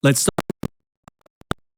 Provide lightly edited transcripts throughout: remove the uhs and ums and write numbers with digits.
Let's start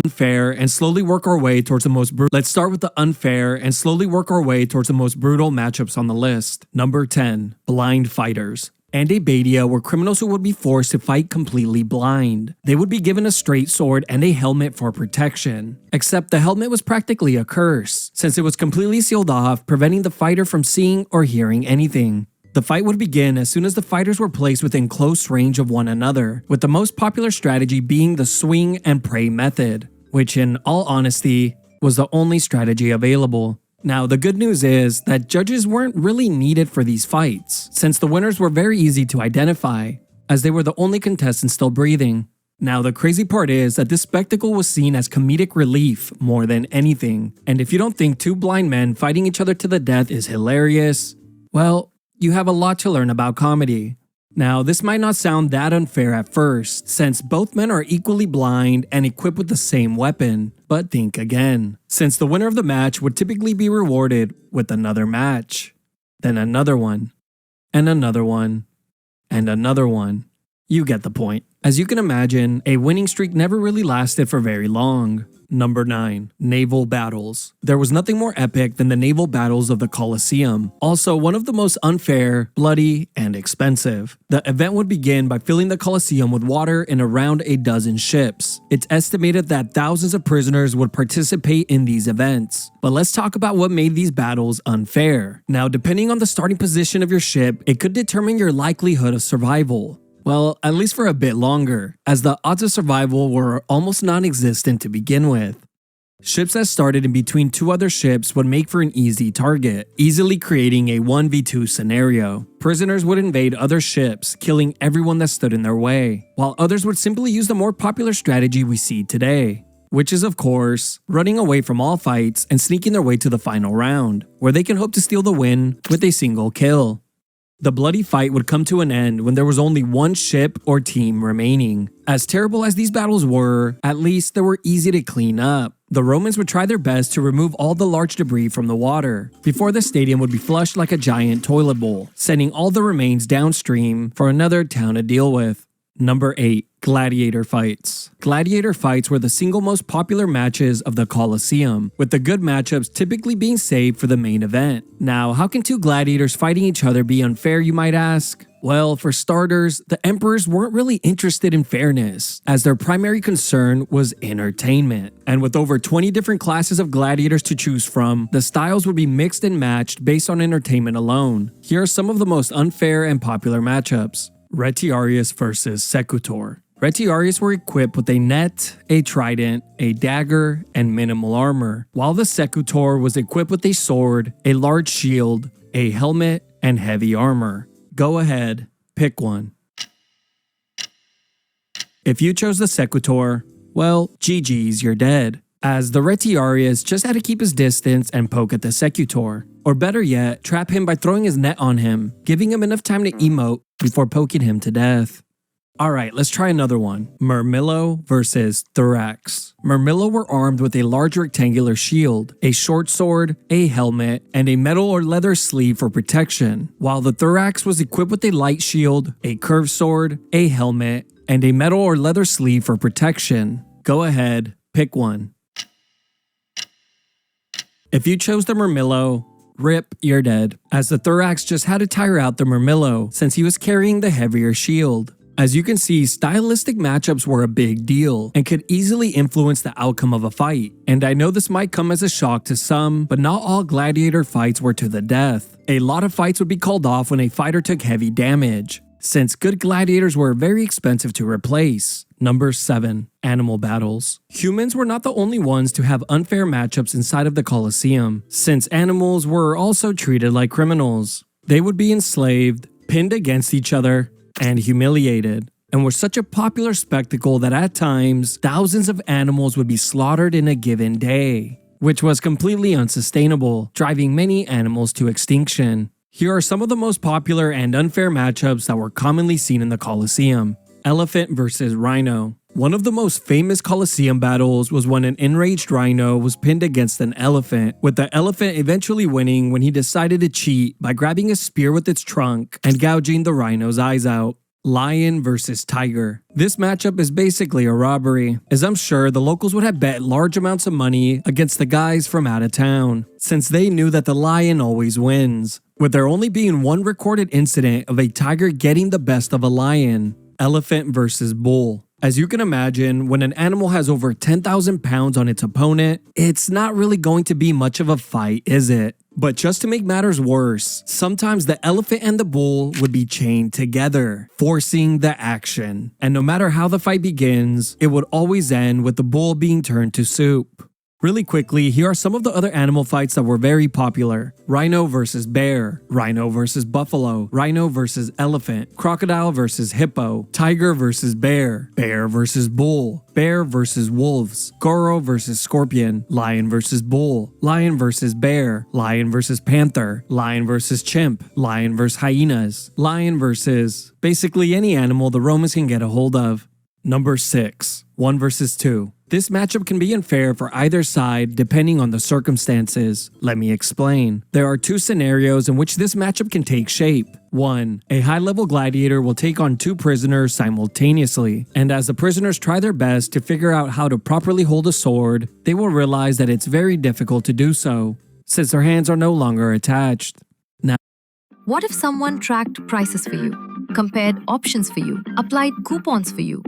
unfair and slowly work our way towards the most brutal. Let's start with the unfair and slowly work our way towards the most brutal matchups on the list. Number 10, blind fighters. Andebadia were criminals who would be forced to fight completely blind. They would be given a straight sword and a helmet for protection. Except the helmet was practically a curse, since it was completely sealed off, preventing the fighter from seeing or hearing anything. The fight would begin as soon as the fighters were placed within close range of one another, with the most popular strategy being the swing and pray method, which in all honesty was the only strategy available. Now, the good news is that judges weren't really needed for these fights, since the winners were very easy to identify, as they were the only contestants still breathing. Now, the crazy part is that this spectacle was seen as comedic relief more than anything, and if you don't think two blind men fighting each other to the death is hilarious, well, you have a lot to learn about comedy. Now, this might not sound that unfair at first, since both men are equally blind and equipped with the same weapon, but think again, since the winner of the match would typically be rewarded with another match, then another one, and another one, and another one. You get the point. As you can imagine, a winning streak never really lasted for very long. Number 9. Naval battles. There was nothing more epic than the naval battles of the Colosseum. Also, one of the most unfair, bloody, and expensive. The event would begin by filling the Colosseum with water in around a dozen ships. It's estimated that thousands of prisoners would participate in these events. But let's talk about what made these battles unfair. Now, depending on the starting position of your ship, it could determine your likelihood of survival. Well, at least for a bit longer, as the odds of survival were almost non-existent to begin with. Ships that started in between two other ships would make for an easy target, easily creating a 1v2 scenario. Prisoners would invade other ships, killing everyone that stood in their way, while others would simply use the more popular strategy we see today, which is of course, running away from all fights and sneaking their way to the final round, where they can hope to steal the win with a single kill. The bloody fight would come to an end when there was only one ship or team remaining. As terrible as these battles were, at least they were easy to clean up. The Romans would try their best to remove all the large debris from the water, before the stadium would be flushed like a giant toilet bowl, sending all the remains downstream for another town to deal with. Number 8. Gladiator fights. Gladiator fights were the single most popular matches of the Colosseum, with the good matchups typically being saved for the main event. Now, how can two gladiators fighting each other be unfair, you might ask? Well, for starters, the emperors weren't really interested in fairness, as their primary concern was entertainment. And with over 20 different classes of gladiators to choose from, the styles would be mixed and matched based on entertainment alone. Here are some of the most unfair and popular matchups. Retiarius versus Secutor. Retiarius were equipped with a net, a trident, a dagger, and minimal armor, while the Secutor was equipped with a sword, a large shield, a helmet, and heavy armor. Go ahead, pick one. If you chose the Secutor, well, GG's, you're dead, as the Retiarius just had to keep his distance and poke at the Secutor. Or better yet, trap him by throwing his net on him, giving him enough time to emote before poking him to death. Alright, let's try another one. Murmillo versus Thorax. Murmillo were armed with a large rectangular shield, a short sword, a helmet, and a metal or leather sleeve for protection, while the Thorax was equipped with a light shield, a curved sword, a helmet, and a metal or leather sleeve for protection. Go ahead, pick one. If you chose the Murmillo, rip, you're dead, as the Thorax just had to tire out the Murmillo since he was carrying the heavier shield. As you can see, stylistic matchups were a big deal and could easily influence the outcome of a fight. And I know this might come as a shock to some, but not all gladiator fights were to the death. A lot of fights would be called off when a fighter took heavy damage, since good gladiators were very expensive to replace. Number 7. Animal battles. Humans were not the only ones to have unfair matchups inside of the Colosseum, since animals were also treated like criminals. They would be enslaved, pinned against each other, and humiliated, and were such a popular spectacle that at times, thousands of animals would be slaughtered in a given day, which was completely unsustainable, driving many animals to extinction. Here are some of the most popular and unfair matchups that were commonly seen in the Colosseum. Elephant versus Rhino. One of the most famous Colosseum battles was when an enraged rhino was pinned against an elephant, with the elephant eventually winning when he decided to cheat by grabbing a spear with its trunk and gouging the rhino's eyes out. Lion versus tiger. This matchup is basically a robbery, as I'm sure the locals would have bet large amounts of money against the guys from out of town, since they knew that the lion always wins, with there only being one recorded incident of a tiger getting the best of a lion. Elephant versus bull. As you can imagine, when an animal has over 10,000 pounds on its opponent, it's not really going to be much of a fight, is it? But just to make matters worse, sometimes the elephant and the bull would be chained together, forcing the action. And no matter how the fight begins, it would always end with the bull being turned to soup. Really quickly, here are some of the other animal fights that were very popular. Rhino versus bear, rhino versus buffalo, rhino versus elephant, crocodile versus hippo, tiger versus bear, bear versus bull, bear versus wolves, goro versus scorpion, lion versus bull, lion versus bear, lion versus panther, lion versus chimp, lion versus hyenas, lion versus basically any animal the Romans can get a hold of. Number 6. 1 versus 2. This matchup can be unfair for either side depending on the circumstances. Let me explain. There are 2 scenarios in which this matchup can take shape. 1. A high-level gladiator will take on 2 prisoners simultaneously, and as the prisoners try their best to figure out how to properly hold a sword, they will realize that it's very difficult to do so, since their hands are no longer attached. Now, what if someone tracked prices for you, compared options for you, applied coupons for you?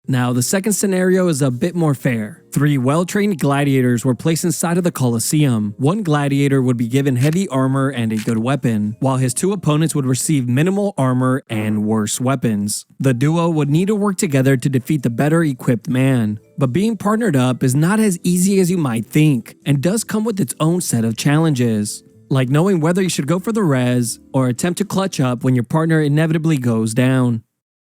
Now, the second scenario is a bit more fair. 3 well-trained gladiators were placed inside of the Colosseum. One gladiator would be given heavy armor and a good weapon, while his 2 opponents would receive minimal armor and worse weapons. The duo would need to work together to defeat the better equipped man. But being partnered up is not as easy as you might think, and does come with its own set of challenges, like knowing whether you should go for the res or attempt to clutch up when your partner inevitably goes down.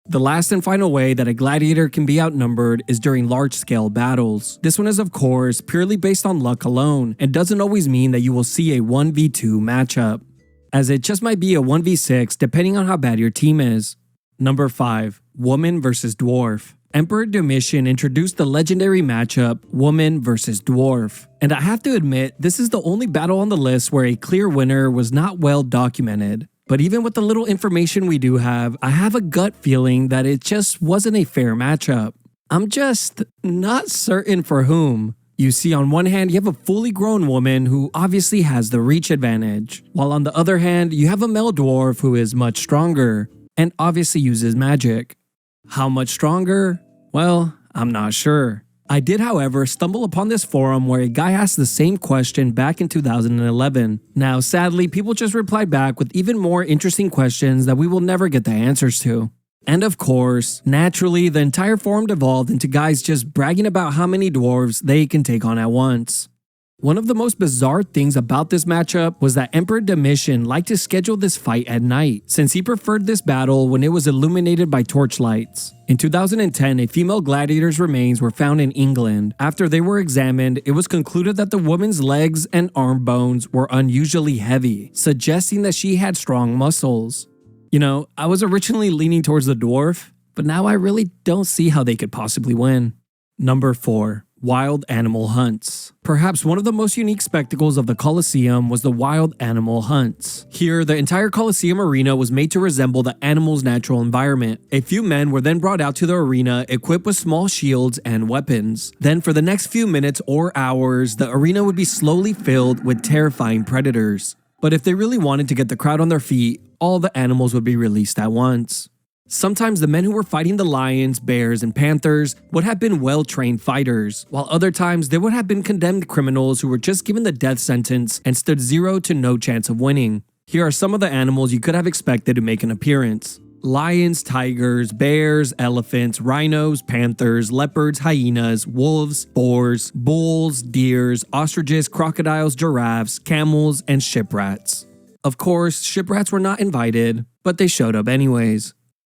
The last and final way that a gladiator can be outnumbered is during large-scale battles. This one is of course purely based on luck alone and doesn't always mean that you will see a 1v2 matchup, as it just might be a 1v6 depending on how bad your team is. Number 5. Woman versus dwarf. Emperor Domitian introduced the legendary matchup woman versus dwarf, and I have to admit this is the only battle on the list where a clear winner was not well documented. But even with the little information we do have, I have a gut feeling that it just wasn't a fair matchup. I'm just not certain for whom. You see, on one hand, you have a fully grown woman who obviously has the reach advantage, while on the other hand, you have a male dwarf who is much stronger and obviously uses magic. How much stronger? Well, I'm not sure. I did, however, stumble upon this forum where a guy asked the same question back in 2011. Now, sadly, people just replied back with even more interesting questions that we will never get the answers to. And of course, naturally, the entire forum devolved into guys just bragging about how many dwarves they can take on at once. One of the most bizarre things about this matchup was that Emperor Domitian liked to schedule this fight at night, since he preferred this battle when it was illuminated by torchlights. In 2010, a female gladiator's remains were found in England. After they were examined, it was concluded that the woman's legs and arm bones were unusually heavy, suggesting that she had strong muscles. You know, I was originally leaning towards the dwarf, but now I really don't see how they could possibly win. Number 4. Wild animal hunts. Perhaps one of the most unique spectacles of the Colosseum was the wild animal hunts. Here, the entire Colosseum arena was made to resemble the animal's natural environment. A few men were then brought out to the arena equipped with small shields and weapons. Then for the next few minutes or hours, the arena would be slowly filled with terrifying predators. But if they really wanted to get the crowd on their feet, all the animals would be released at once. Sometimes the men who were fighting the lions, bears, and panthers would have been well-trained fighters, while other times they would have been condemned criminals who were just given the death sentence and stood 0 to no chance of winning. Here are some of the animals you could have expected to make an appearance: lions, tigers, bears, elephants, rhinos, panthers, leopards, hyenas, wolves, boars, bulls, deers, ostriches, crocodiles, giraffes, camels, and shiprats. Of course, shiprats were not invited, but they showed up anyways.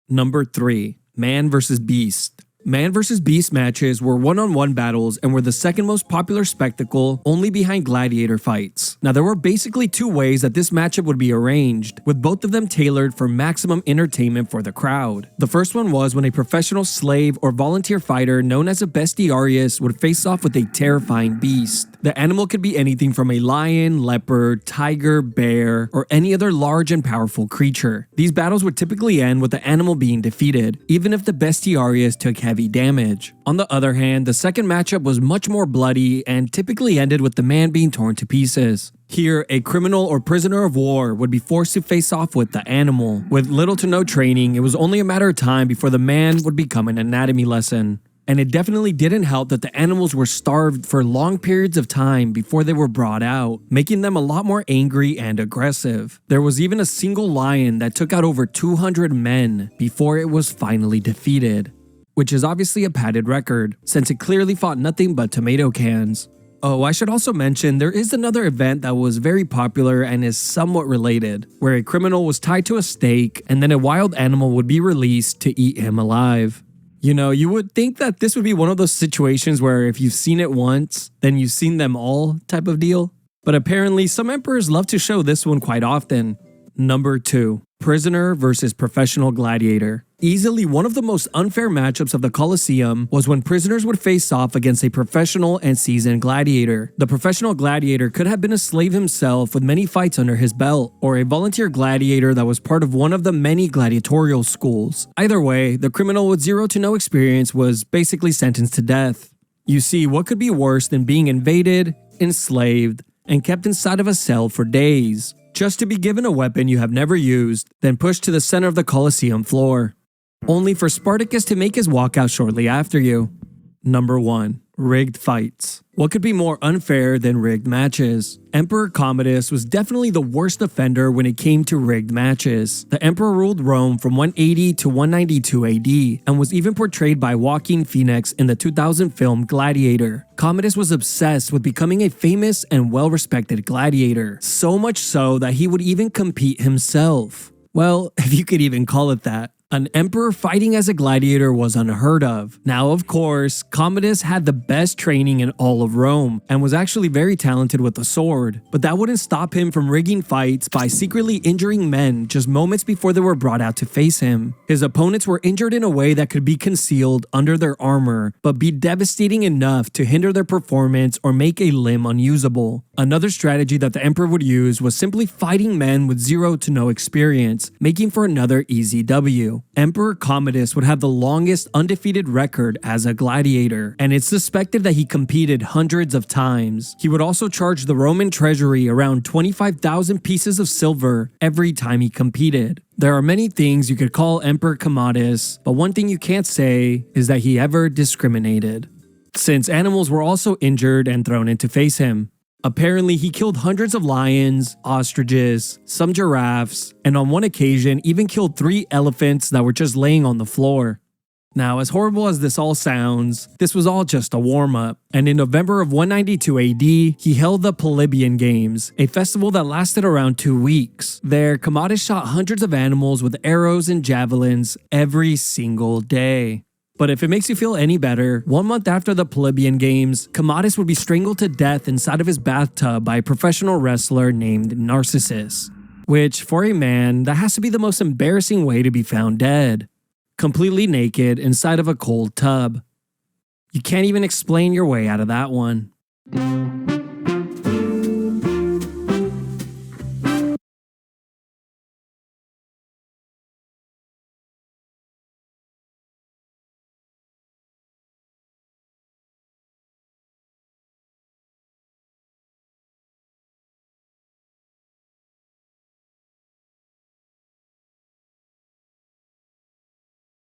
Number 3. Man vs. Beast. Man vs. Beast matches were one-on-one battles and were the second most popular spectacle, only behind gladiator fights. Now, there were basically 2 ways that this matchup would be arranged, with both of them tailored for maximum entertainment for the crowd. The first one was when a professional slave or volunteer fighter known as a bestiarius would face off with a terrifying beast. The animal could be anything from a lion, leopard, tiger, bear, or any other large and powerful creature. These battles would typically end with the animal being defeated, even if the bestiarius took heavy damage. On the other hand, the second matchup was much more bloody and typically ended with the man being torn to pieces. Here, a criminal or prisoner of war would be forced to face off with the animal. With little to no training, it was only a matter of time before the man would become an anatomy lesson. And it definitely didn't help that the animals were starved for long periods of time before they were brought out, making them a lot more angry and aggressive. There was even a single lion that took out over 200 men before it was finally defeated, which is obviously a padded record, since it clearly fought nothing but tomato cans. Oh, I should also mention there is another event that was very popular and is somewhat related, where a criminal was tied to a stake and then a wild animal would be released to eat him alive. You know, you would think that this would be one of those situations where if you've seen it once, then you've seen them all type of deal. But apparently some emperors love to show this one quite often. Number 2. Prisoner versus professional gladiator. Easily one of the most unfair matchups of the Colosseum was when prisoners would face off against a professional and seasoned gladiator. The professional gladiator could have been a slave himself with many fights under his belt, or a volunteer gladiator that was part of one of the many gladiatorial schools. Either way, the criminal with 0 to no experience was basically sentenced to death. You see, what could be worse than being invaded, enslaved, and kept inside of a cell for days, just to be given a weapon you have never used, then pushed to the center of the Colosseum floor, only for Spartacus to make his walkout shortly after you. Number 1. Rigged fights. What could be more unfair than rigged matches? Emperor Commodus was definitely the worst offender when it came to rigged matches. The emperor ruled Rome from 180 to 192 AD and was even portrayed by Joaquin Phoenix in the 2000 film Gladiator. Commodus was obsessed with becoming a famous and well-respected gladiator, so much so that he would even compete himself. Well, if you could even call it that. An emperor fighting as a gladiator was unheard of. Now, of course, Commodus had the best training in all of Rome and was actually very talented with the sword, but that wouldn't stop him from rigging fights by secretly injuring men just moments before they were brought out to face him. His opponents were injured in a way that could be concealed under their armor, but be devastating enough to hinder their performance or make a limb unusable. Another strategy that the emperor would use was simply fighting men with 0 to no experience, making for another easy W. Emperor Commodus would have the longest undefeated record as a gladiator, and it's suspected that he competed hundreds of times. He would also charge the Roman treasury around 25,000 pieces of silver every time he competed. There are many things you could call Emperor Commodus, but one thing you can't say is that he ever discriminated, since animals were also injured and thrown in to face him. Apparently, he killed hundreds of lions, ostriches, some giraffes, and on one occasion even killed 3 elephants that were just laying on the floor. Now, as horrible as this all sounds, this was all just a warm-up, and in November of 192 AD, he held the Polybian Games, a festival that lasted around 2 weeks. There, Commodus shot hundreds of animals with arrows and javelins every single day. But if it makes you feel any better, 1 month after the Polybian Games, Commodus would be strangled to death inside of his bathtub by a professional wrestler named Narcissus. Which, for a man, that has to be the most embarrassing way to be found dead. Completely naked inside of a cold tub. You can't even explain your way out of that one.